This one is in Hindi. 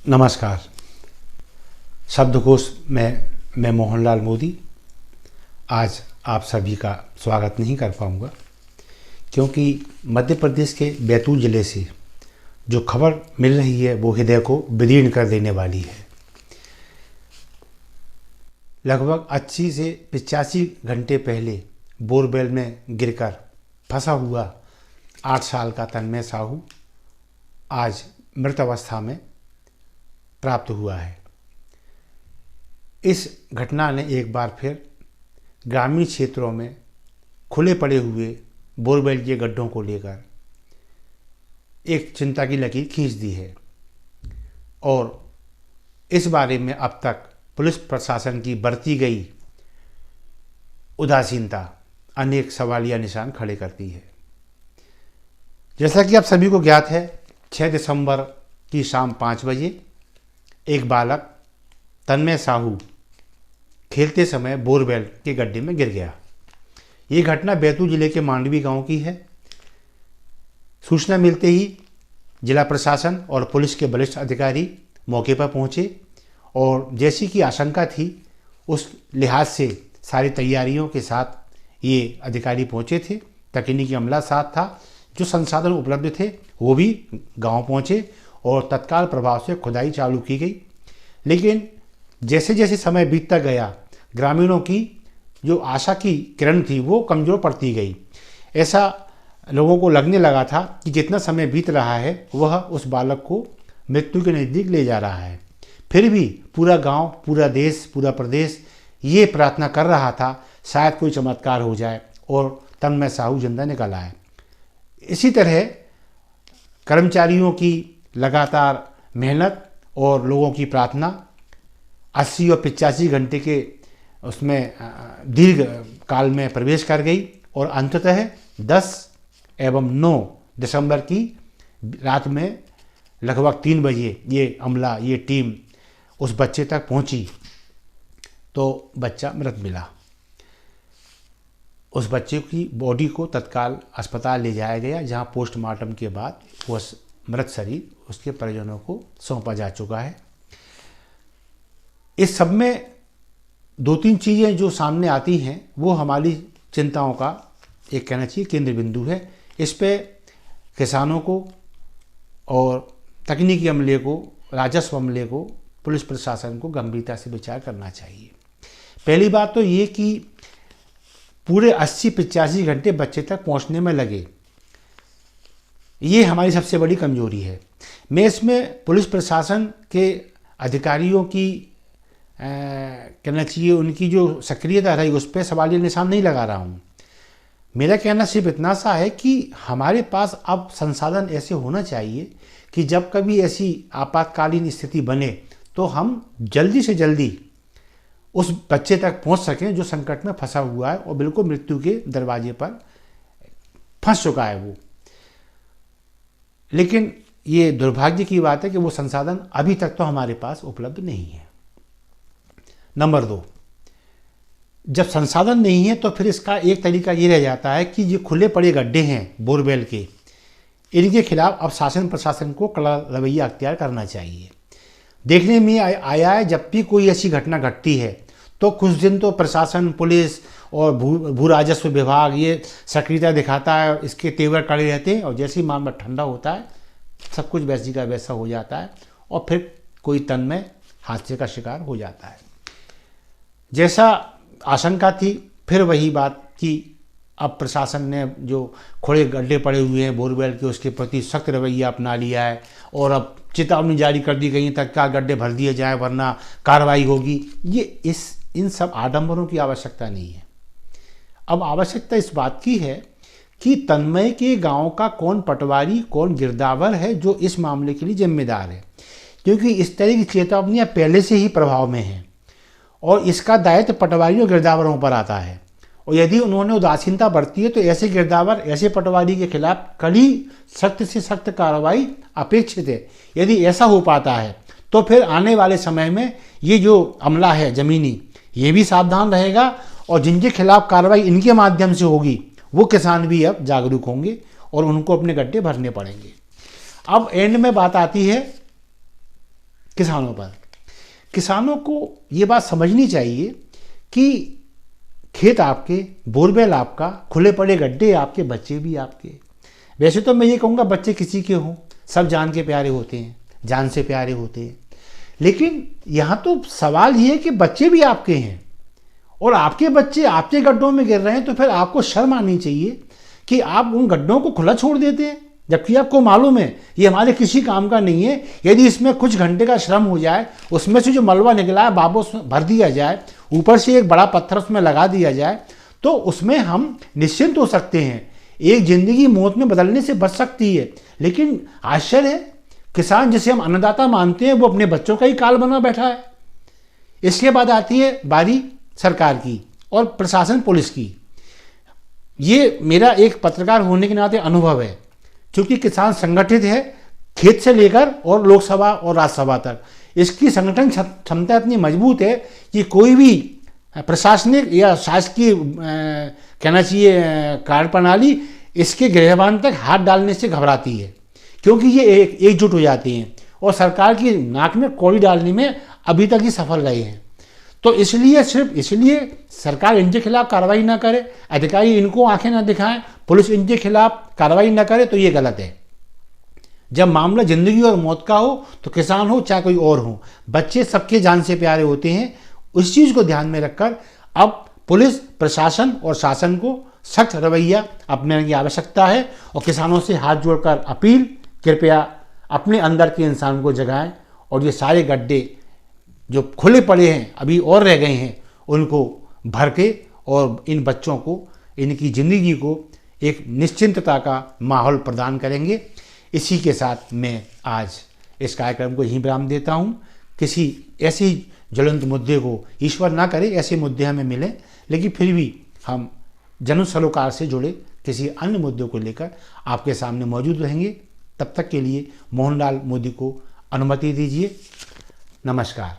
नमस्कार। शब्दकोश में मैं मोहनलाल मोदी आज आप सभी का स्वागत नहीं कर पाऊँगा, क्योंकि मध्य प्रदेश के बैतूल ज़िले से जो खबर मिल रही है वो हृदय को विदीर्ण कर देने वाली है। लगभग 80 से 85 घंटे पहले बोरवेल में गिरकर फंसा हुआ 8 साल का तन्मय साहू आज मृत अवस्था में प्राप्त हुआ है। इस घटना ने एक बार फिर ग्रामीण क्षेत्रों में खुले पड़े हुए बोरवेल के गड्ढों को लेकर एक चिंता की लकीर खींच दी है और इस बारे में अब तक पुलिस प्रशासन की बरती गई उदासीनता अनेक सवालिया निशान खड़े करती है। जैसा कि आप सभी को ज्ञात है, 6 दिसंबर की शाम 5 बजे एक बालक तन्मय साहू खेलते समय बोरवेल के गड्ढे में गिर गया। ये घटना बैतूल जिले के मांडवी गांव की है। सूचना मिलते ही जिला प्रशासन और पुलिस के वरिष्ठ अधिकारी मौके पर पहुंचे और जैसी की आशंका थी उस लिहाज से सारी तैयारियों के साथ ये अधिकारी पहुंचे थे। तकनीकी अमला साथ था, जो संसाधन उपलब्ध थे वो भी गांव पहुंचे और तत्काल प्रभाव से खुदाई चालू की गई। लेकिन जैसे जैसे समय बीतता गया, ग्रामीणों की जो आशा की किरण थी वो कमज़ोर पड़ती गई। ऐसा लोगों को लगने लगा था कि जितना समय बीत रहा है वह उस बालक को मृत्यु के नज़दीक ले जा रहा है। फिर भी पूरा गांव, पूरा देश, पूरा प्रदेश ये प्रार्थना कर रहा था शायद कोई चमत्कार हो जाए और तन्मय साहू जिंदा निकल आए। इसी तरह कर्मचारियों की लगातार मेहनत और लोगों की प्रार्थना 80 और 85 घंटे के उसमें दीर्घ काल में प्रवेश कर गई और अंततः 10 एवं 9 दिसंबर की रात में लगभग 3 बजे ये टीम उस बच्चे तक पहुंची तो बच्चा मृत मिला। उस बच्चे की बॉडी को तत्काल अस्पताल ले जाया गया, जहां पोस्टमार्टम के बाद वह मृत शरीर उसके परिजनों को सौंपा जा चुका है। इस सब में 2-3 चीज़ें जो सामने आती हैं वो हमारी चिंताओं का एक कहना चाहिए केंद्र बिंदु है। इस पे किसानों को और तकनीकी अमले को, राजस्व अमले को, पुलिस प्रशासन को गंभीरता से विचार करना चाहिए। पहली बात तो ये कि पूरे 80-85 घंटे बच्चे तक पहुंचने में लगे, ये हमारी सबसे बड़ी कमजोरी है। मैं इसमें पुलिस प्रशासन के अधिकारियों की कहना चाहिए उनकी जो सक्रियता रही उस पर सवालिया निशान नहीं लगा रहा हूँ। मेरा कहना सिर्फ इतना सा है कि हमारे पास अब संसाधन ऐसे होना चाहिए कि जब कभी ऐसी आपातकालीन स्थिति बने तो हम जल्दी से जल्दी उस बच्चे तक पहुँच सकें जो संकट में फंसा हुआ है और बिल्कुल मृत्यु के दरवाजे पर फंस चुका है वो। लेकिन ये दुर्भाग्य की बात है कि वो संसाधन अभी तक तो हमारे पास उपलब्ध नहीं है। नंबर 2, जब संसाधन नहीं है तो फिर इसका एक तरीका ये रह जाता है कि ये खुले पड़े गड्ढे हैं बोरवेल के, इनके खिलाफ अब शासन प्रशासन को कड़ा रवैया अख्तियार करना चाहिए। देखने में आया है जब भी कोई ऐसी घटना घटती है तो कुछ दिन तो प्रशासन, पुलिस और भू राजस्व विभाग ये सक्रियता दिखाता है, इसके तेवर कड़े रहते हैं और जैसे ही मामला ठंडा होता है सब कुछ वैसी का वैसा हो जाता है और फिर कोई तन्मय हादसे का शिकार हो जाता है। जैसा आशंका थी फिर वही बात कि अब प्रशासन ने जो खुले गड्ढे पड़े हुए हैं बोरवेल के उसके प्रति सख्त रवैया अपना लिया है और अब चेतावनी जारी कर दी गई है तत्काल गड्ढे भर दिए जाए वरना कार्रवाई होगी। ये इन सब आडंबरों की आवश्यकता नहीं है। अब आवश्यकता इस बात की है कि तन्मय के गांव का कौन पटवारी, कौन गिरदावर है जो इस मामले के लिए जिम्मेदार है, क्योंकि इस तरह की चेतावनियां पहले से ही प्रभाव में हैं और इसका दायित्व पटवारियों और गिरदावरों पर आता है। और यदि उन्होंने उदासीनता बरती है तो ऐसे गिरदावर, ऐसे पटवारी के खिलाफ कड़ी सख्त से सख्त कार्रवाई अपेक्षित है। यदि ऐसा हो पाता है तो फिर आने वाले समय में ये जो अमला है ज़मीनी, ये भी सावधान रहेगा और जिनके खिलाफ कार्रवाई इनके माध्यम से होगी वो किसान भी अब जागरूक होंगे और उनको अपने गड्ढे भरने पड़ेंगे। अब एंड में बात आती है किसानों पर। किसानों को ये बात समझनी चाहिए कि खेत आपके, बोरवेल आपका, खुले पड़े गड्ढे आपके, बच्चे भी आपके। वैसे तो मैं ये कहूँगा बच्चे किसी के हों, सब जान के प्यारे होते हैं, जान से प्यारे होते हैं, लेकिन यहाँ तो सवाल ये है कि बच्चे भी आपके हैं और आपके बच्चे आपके गड्ढों में गिर रहे हैं, तो फिर आपको शर्म आनी चाहिए कि आप उन गड्ढों को खुला छोड़ देते हैं, जबकि आपको मालूम है ये हमारे किसी काम का नहीं है। यदि इसमें कुछ घंटे का श्रम हो जाए, उसमें से जो मलबा निकला है बाबू उसमें भर दिया जाए, ऊपर से एक बड़ा पत्थर उसमें लगा दिया जाए, तो उसमें हम निश्चिंत हो सकते हैं। एक जिंदगी मौत में बदलने से बच सकती है। लेकिन आश्चर्य है, किसान जिसे हम अन्नदाता मानते हैं वो अपने बच्चों का ही काल बना बैठा है। इसके बाद आती है बारी सरकार की और प्रशासन, पुलिस की। ये मेरा एक पत्रकार होने के नाते अनुभव है, क्योंकि किसान संगठित है खेत से लेकर और लोकसभा और राज्यसभा तक। इसकी संगठन क्षमता इतनी मजबूत है कि कोई भी प्रशासनिक या शासकीय कहना चाहिए कार्यप्रणाली इसके गृहवान तक हाथ डालने से घबराती है, क्योंकि ये एकजुट हो जाती हैं और सरकार की नाक में कौड़ी डालने में अभी तक ही सफल रहे हैं। तो इसलिए सिर्फ इसलिए सरकार इनके खिलाफ कार्रवाई ना करे, अधिकारी इनको आंखें ना दिखाएं, पुलिस इनके खिलाफ कार्रवाई ना करे, तो ये गलत है। जब मामला जिंदगी और मौत का हो तो किसान हो चाहे कोई और हो, बच्चे सबके जान से प्यारे होते हैं। उस चीज़ को ध्यान में रखकर अब पुलिस, प्रशासन और शासन को सख्त रवैया अपनाने की आवश्यकता है और किसानों से हाथ जोड़कर अपील, कृपया अपने अंदर के इंसान को जगाएं और ये सारे गड्ढे जो खुले पड़े हैं अभी और रह गए हैं उनको भर के और इन बच्चों को, इनकी ज़िंदगी को एक निश्चिंतता का माहौल प्रदान करेंगे। इसी के साथ मैं आज इस कार्यक्रम को यहीं विराम देता हूँ। किसी ऐसी ज्वलंत मुद्दे को, ईश्वर ना करे ऐसे मुद्दे हमें मिलें, लेकिन फिर भी हम जन सरोकार से जुड़े किसी अन्य मुद्दों को लेकर आपके सामने मौजूद रहेंगे। तब तक के लिए मोहनलाल मोदी को अनुमति दीजिए। नमस्कार।